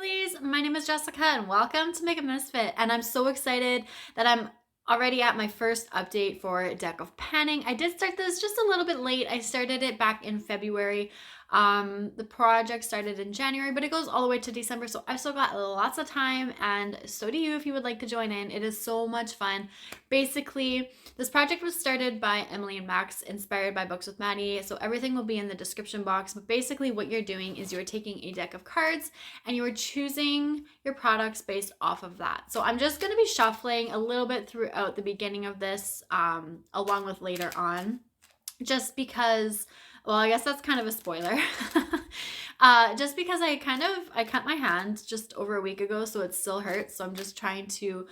girlies, my name is Jessica and welcome to makeup.misfit, and I'm so excited that I'm already at my first update for Deck of Panning. I did start this just a little bit late. I started it back in February. The project started in January, but it goes all the way to December, so I've still got lots of time, and so do you if you would like to join in. It is so much fun. Basically, this project was started by emilynmax, inspired by Bookswithmaddi, so everything will be in the description box. But basically what you're doing is you're taking a deck of cards and you're choosing your products based off of that. So I'm just going to be shuffling a little bit throughout the beginning of this, along with later on, just because, well, I guess that's kind of a spoiler. Just because I cut my hand just over a week ago, so it still hurts. So I'm just trying to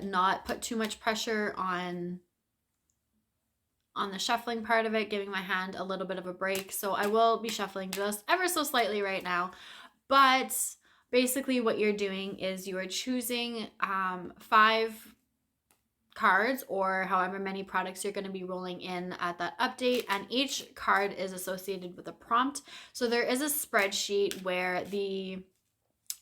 not put too much pressure on the shuffling part of it, giving my hand a little bit of a break. So I will be shuffling just ever so slightly right now. But basically what you're doing is you are choosing 5 cards or however many products you're going to be rolling in at that update, and each card is associated with a prompt. So there is a spreadsheet where the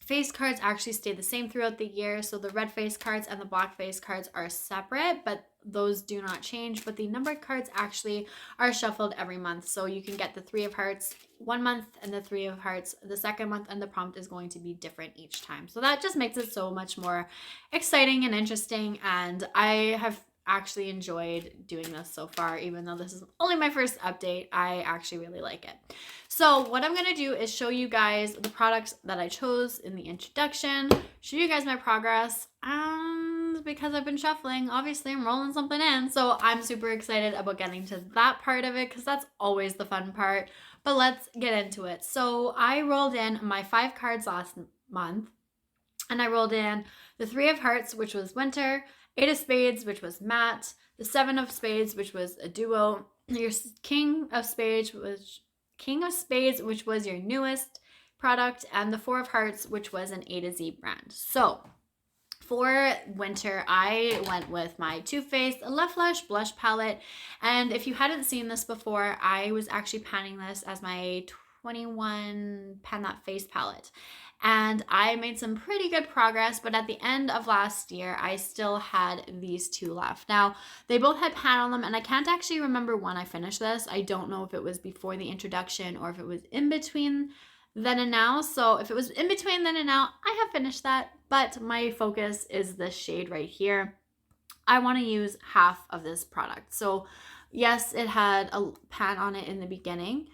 face cards actually stay the same throughout the year. So the red face cards and the black face cards are separate, but those do not change. But the numbered cards actually are shuffled every month. So you can get the 3 of hearts one month and the 3 of hearts the second month, and the prompt is going to be different each time. So that just makes it so much more exciting and interesting. And I have actually enjoyed doing this so far. Even though this is only my first update, I actually really like it. So what I'm going to do is show you guys the products that I chose in the introduction, show you guys my progress, and because I've been shuffling, obviously I'm rolling something in. So I'm super excited about getting to that part of it because that's always the fun part. But let's get into it. So I rolled in my 5 cards last month, and I rolled in the 3 of hearts, which was winter, 8 of spades, which was matte, the 7 of spades, which was a duo, your king of spades, which was your newest product, and the 4 of hearts, which was an A to Z brand. So for winter, I went with my Too Faced Left Flush blush palette, and if you hadn't seen this before, I was actually panning this as my 21 Pan That Face palette. And I made some pretty good progress, but at the end of last year, I still had these 2 left. Now, they both had pan on them, and I can't actually remember when I finished this. I don't know if it was before the introduction or if it was in between then and now. So if it was in between then and now, I have finished that, but my focus is this shade right here. I want to use half of this product. So yes, it had a pan on it in the beginning.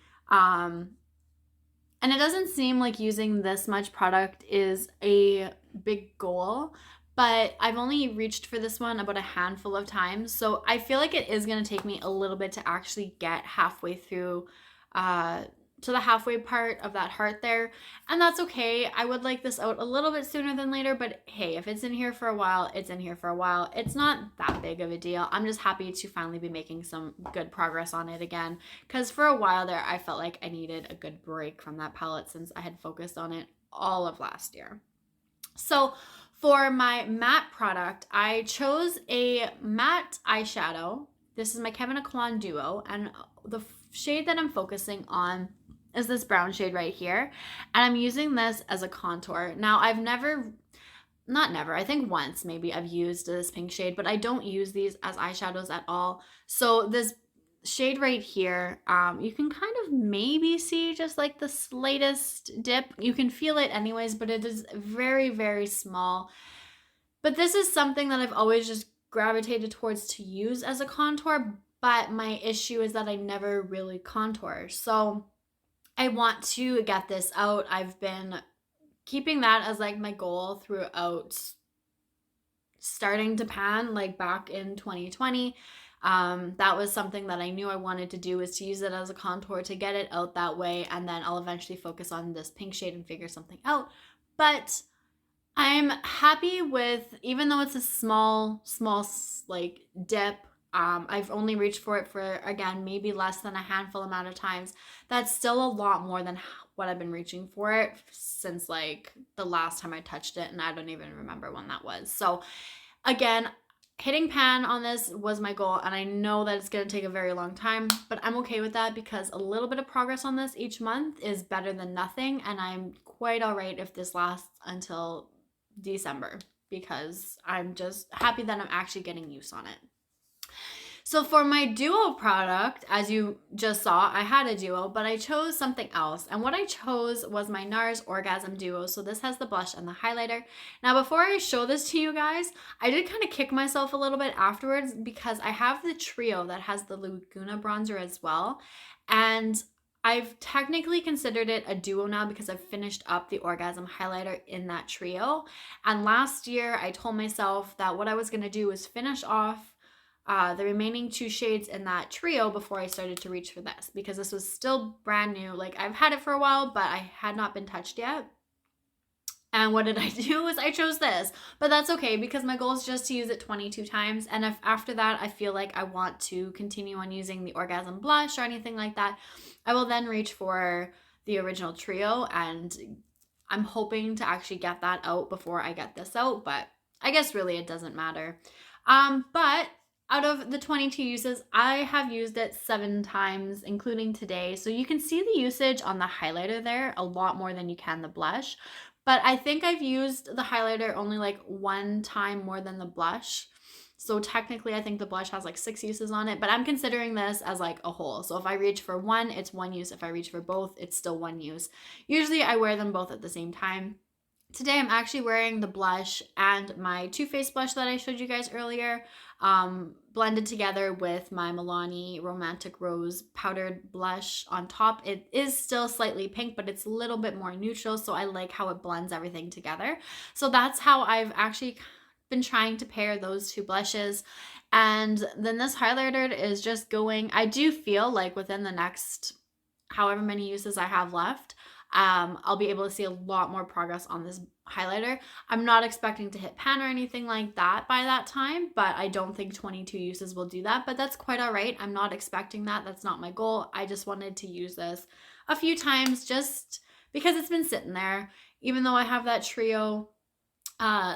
And it doesn't seem like using this much product is a big goal, but I've only reached for this one about a handful of times. So I feel like it is going to take me a little bit to actually get halfway through to the halfway part of that heart there. And that's okay. I would like this out a little bit sooner than later, but hey, if it's in here for a while, it's in here for a while. It's not that big of a deal. I'm just happy to finally be making some good progress on it again, because for a while there, I felt like I needed a good break from that palette since I had focused on it all of last year. So for my matte product, I chose a matte eyeshadow. This is my Kevyn Aucoin Duo, and the shade that I'm focusing on is this brown shade right here, and I'm using this as a contour. Now, I think once maybe I've used this pink shade, but I don't use these as eyeshadows at all. So this shade right here, you can kind of maybe see just like the slightest dip. You can feel it anyways, but it is very, very small. But this is something that I've always just gravitated towards to use as a contour, but my issue is that I never really contour. So I want to get this out. I've been keeping that as like my goal throughout starting to pan, like back in 2020. That was something that I knew I wanted to do, was to use it as a contour to get it out that way, and then I'll eventually focus on this pink shade and figure something out. But I'm happy with, even though it's a small like dip, I've only reached for it for, again, maybe less than a handful amount of times. That's still a lot more than what I've been reaching for it since like the last time I touched it, and I don't even remember when that was. So again, Hitting pan on this was my goal, and I know that it's going to take a very long time, but I'm okay with that because a little bit of progress on this each month is better than nothing, and I'm quite all right if this lasts until December because I'm just happy that I'm actually getting use on it. So for my duo product, as you just saw, I had a duo, but I chose something else. And what I chose was my NARS Orgasm Duo. So this has the blush and the highlighter. Now, before I show this to you guys, I did kind of kick myself a little bit afterwards because I have the trio that has the Laguna bronzer as well. And I've technically considered it a duo now because I've finished up the Orgasm highlighter in that trio. And last year, I told myself that what I was going to do was finish off the remaining 2 shades in that trio before I started to reach for this because this was still brand new. Like, I've had it for a while, but I had not been touched yet. And what did I do is I chose this, but that's okay because my goal is just to use it 22 times. And if after that I feel like I want to continue on using the Orgasm blush or anything like that, I will then reach for the original trio, and I'm hoping to actually get that out before I get this out, but I guess really it doesn't matter. But out of the 22 uses, I have used it 7 times, including today. So you can see the usage on the highlighter there a lot more than you can the blush. But I think I've used the highlighter only like 1 time more than the blush. So technically, I think the blush has like 6 uses on it, but I'm considering this as like a whole. So if I reach for one, it's 1 use. If I reach for both, it's still 1 use. Usually I wear them both at the same time. Today I'm actually wearing the blush and my Too Faced blush that I showed you guys earlier, blended together with my Milani Romantic Rose powdered blush on top. It is still slightly pink, but it's a little bit more neutral, so I like how it blends everything together. So that's how I've actually been trying to pair those 2 blushes. And then this highlighter is just going, I do feel like within the next however many uses I have left, I'll be able to see a lot more progress on this highlighter. I'm not expecting to hit pan or anything like that by that time, but I don't think 22 uses will do that, but that's quite all right. I'm not expecting that. That's not my goal. I just wanted to use this a few times just because it's been sitting there. Even though I have that trio,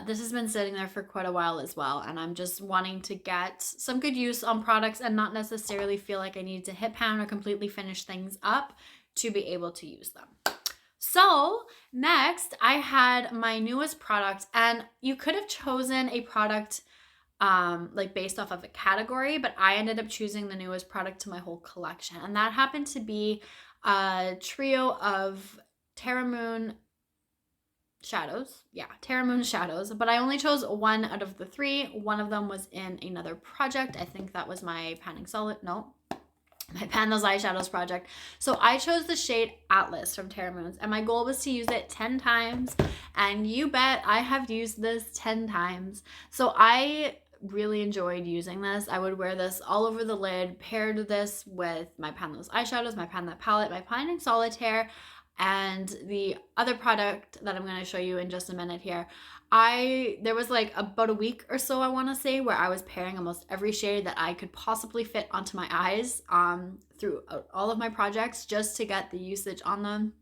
this has been sitting there for quite a while as well, and I'm just wanting to get some good use on products and not necessarily feel like I need to hit pan or completely finish things up to be able to use them. So next I had my newest product, and you could have chosen a product like based off of a category, but I ended up choosing the newest product to my whole collection, and that happened to be a trio of Terra Moon shadows. Yeah, Terra Moon shadows, but I only chose 1 out of the 3. One of them was in another project. I think that was my my Pan Those Eyeshadows project. So I chose the shade Atlas from Terra Moons, and my goal was to use it 10 times, and you bet I have used this 10 times. So I really enjoyed using this. I would wear this all over the lid, paired this with my Pan Those Eyeshadows, my Pan That palette, my Pan in Solitaire, and the other product that I'm going to show you in just a minute here. There was like about a week or so, I want to say, where I was pairing almost every shade that I could possibly fit onto my eyes through all of my projects just to get the usage on them.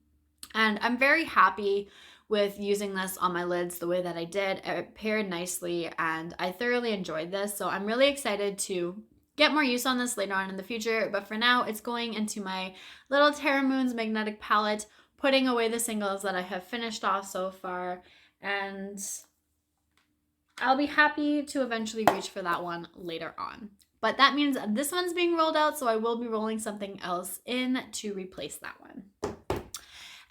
And I'm very happy with using this on my lids the way that I did. It paired nicely and I thoroughly enjoyed this. So I'm really excited to get more use on this later on in the future. But for now, it's going into my little Terra Moons magnetic palette, putting away the singles that I have finished off so far. And I'll be happy to eventually reach for that one later on. But that means this one's being rolled out, so I will be rolling something else in to replace that one.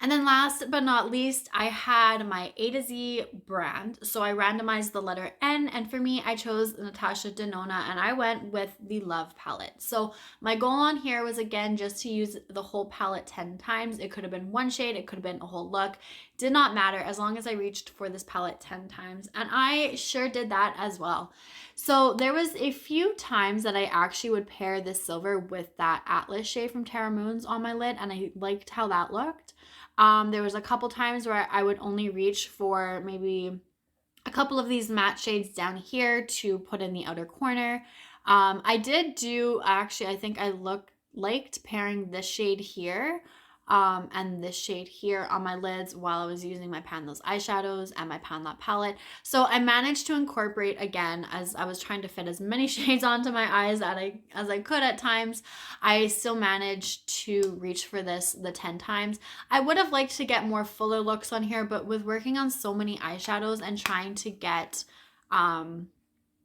And then last but not least, I had my A to Z brand. So I randomized the letter N, and for me, I chose Natasha Denona, and I went with the Love palette. So my goal on here was, again, just to use the whole palette 10 times. It could have been 1 shade, it could have been a whole look. Did not matter as long as I reached for this palette 10 times. And I sure did that as well. So there was a few times that I actually would pair this silver with that Atlas shade from Terra Moons on my lid, and I liked how that looked. There was a couple times where I would only reach for maybe a couple of these matte shades down here to put in the outer corner. I did do, actually, I think I liked pairing this shade here and this shade here on my lids while I was using my Pan Those eyeshadows and my Pan That palette. So I managed to incorporate, again, as I was trying to fit as many shades onto my eyes as I could at times, I still managed to reach for this the 10 times. I would have liked to get more fuller looks on here, but with working on so many eyeshadows and trying to get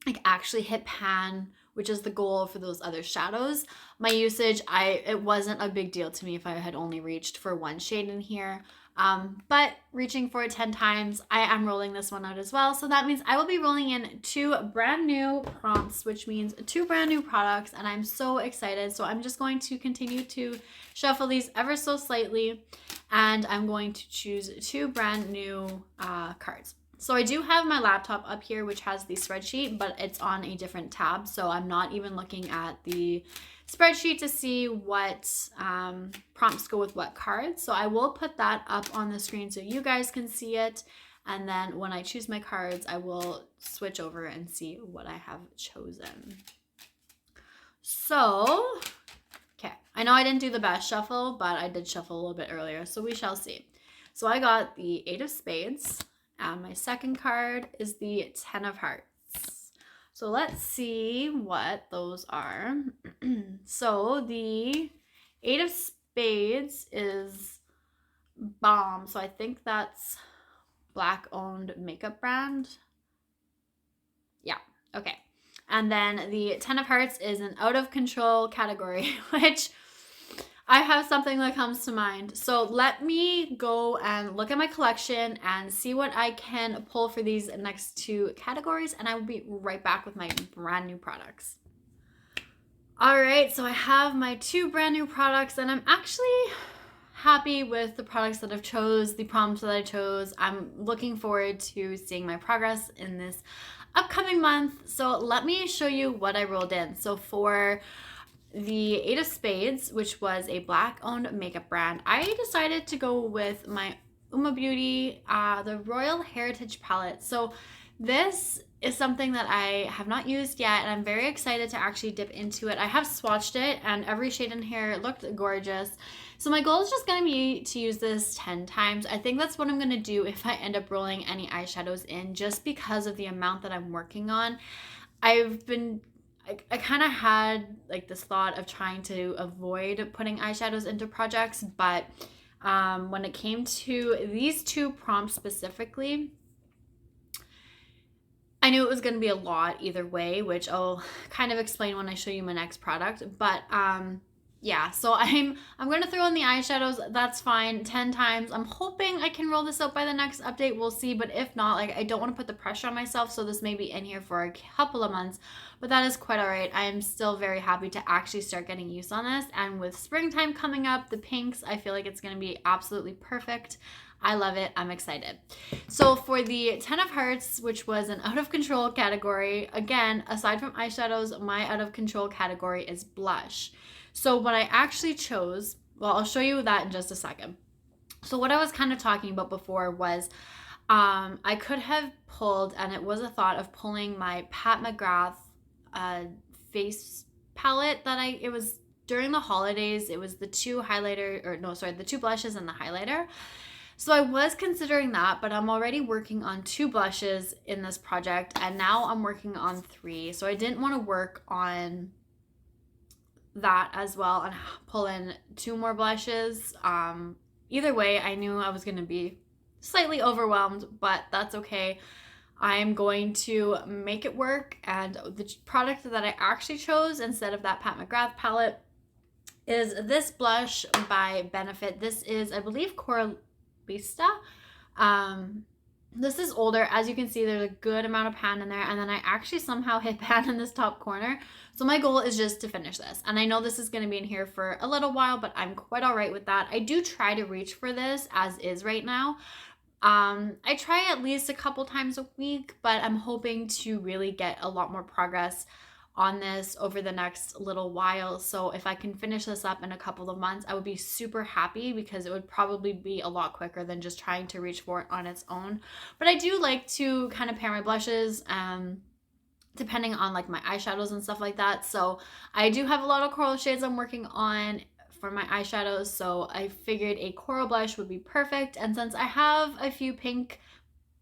like actually hit pan, which is the goal for those other shadows, my usage, it wasn't a big deal to me if I had only reached for one shade in here. But reaching for it 10 times, I am rolling this one out as well. So that means I will be rolling in 2 brand new prompts, which means 2 brand new products, and I'm so excited. So I'm just going to continue to shuffle these ever so slightly, and I'm going to choose 2 brand new cards. So I do have my laptop up here, which has the spreadsheet, but it's on a different tab. So I'm not even looking at the spreadsheet to see what prompts go with what cards. So I will put that up on the screen so you guys can see it. And then when I choose my cards, I will switch over and see what I have chosen. So, okay, I know I didn't do the best shuffle, but I did shuffle a little bit earlier, so we shall see. So I got the 8 of spades. And my second card is the 10 of hearts. So let's see what those are. So the 8 of spades is b.o.m.b. So I think that's Black-owned makeup brand. Yeah, okay. And then the 10 of hearts is an out of control category, which I have something that comes to mind. So let me go and look at my collection and see what I can pull for these next 2 categories, and I will be right back with my brand new products. All right, so I have my 2 brand new products, and I'm actually happy with the products that I've chose, the prompts that I chose. I'm looking forward to seeing my progress in this upcoming month. So let me show you what I rolled in. So for the 8 of spades, which was a Black-owned makeup brand, I decided to go with my uoma Beauty, the Royal Heritage palette. So this is something that I have not used yet, and I'm very excited to actually dip into it. I have swatched it, and every shade in here looked gorgeous. So my goal is just going to be to use this 10 times. I think that's what I'm going to do if I end up rolling any eyeshadows in, just because of the amount that I'm working on. I kind of had like this thought of trying to avoid putting eyeshadows into projects, but when it came to these 2 prompts specifically, I knew it was going to be a lot either way, which I'll kind of explain when I show you my next product. But yeah, so I'm going to throw in the eyeshadows. That's fine. 10 times. I'm hoping I can roll this out by the next update. We'll see. But if not, like, I don't want to put the pressure on myself. So this may be in here for a couple of months, but that is quite all right. I am still very happy to actually start getting use on this. And with springtime coming up, the pinks, I feel like it's going to be absolutely perfect. I love it. I'm excited. So for the 10 of hearts, which was an out of control category, again, aside from eyeshadows, my out of control category is blush. So what I actually chose, well, I'll show you that in just a second. So what I was kind of talking about before was I could have pulled, and it was a thought of pulling my Pat McGrath face palette it was during the holidays. It was the 2 the 2 blushes and the highlighter. So I was considering that, but I'm already working on 2 blushes in this project, and now I'm working on 3. So I didn't want to work on that as well and pull in 2 more blushes. Either way, I knew I was going to be slightly overwhelmed, but that's okay. I'm going to make it work, and the product that I actually chose instead of that Pat McGrath palette is this blush by Benefit. This is, I believe, coralista. This is older. As you can see, there's a good amount of pan in there, and then I actually somehow hit pan in this top corner. So my goal is just to finish this, and I know this is going to be in here for a little while, but I'm quite all right with that. I do try to reach for this as is right now. I try at least a couple times a week, but I'm hoping to really get a lot more progress on this over the next little while. So if I can finish this up in a couple of months, I would be super happy, because it would probably be a lot quicker than just trying to reach for it on its own. But I do like to kind of pair my blushes depending on like my eyeshadows and stuff like that. So I do have a lot of coral shades I'm working on for my eyeshadows, so I figured a coral blush would be perfect. And since I have a few pink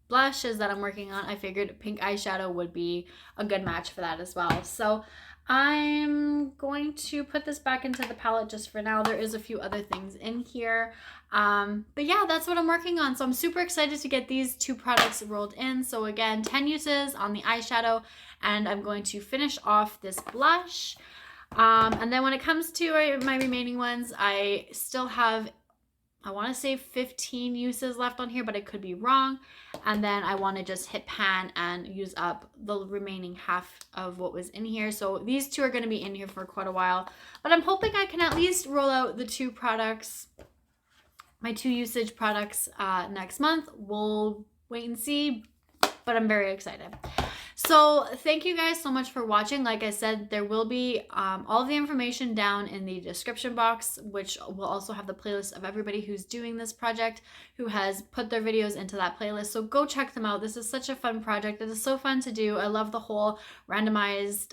blushes that I'm working on, I figured pink eyeshadow would be a good match for that as well. So I'm going to put this back into the palette just for now. There is a few other things in here. But yeah, that's what I'm working on. So I'm super excited to get these two products rolled in. So again, 10 uses on the eyeshadow, and I'm going to finish off this blush. And then when it comes to my remaining ones, I still have, I want to say 15 uses left on here, but I could be wrong. And then I want to just hit pan and use up the remaining half of what was in here. So these two are going to be in here for quite a while, but I'm hoping I can at least roll out the two products, my 2 usage products next month. We'll wait and see, but I'm very excited. So thank you guys so much for watching. Like I said, there will be all of the information down in the description box, which will also have the playlist of everybody who's doing this project, who has put their videos into that playlist. So go check them out. This is such a fun project. It is so fun to do. I love the whole randomized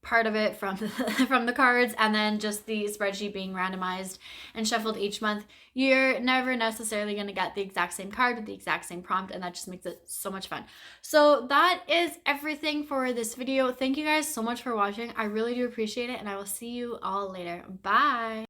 part of it from from the cards, and then just the spreadsheet being randomized and shuffled each month. You're never necessarily going to get the exact same card with the exact same prompt, and that just makes it so much fun. So that is everything for this video. Thank you guys so much for watching. I really do appreciate it, and I will see you all later. Bye.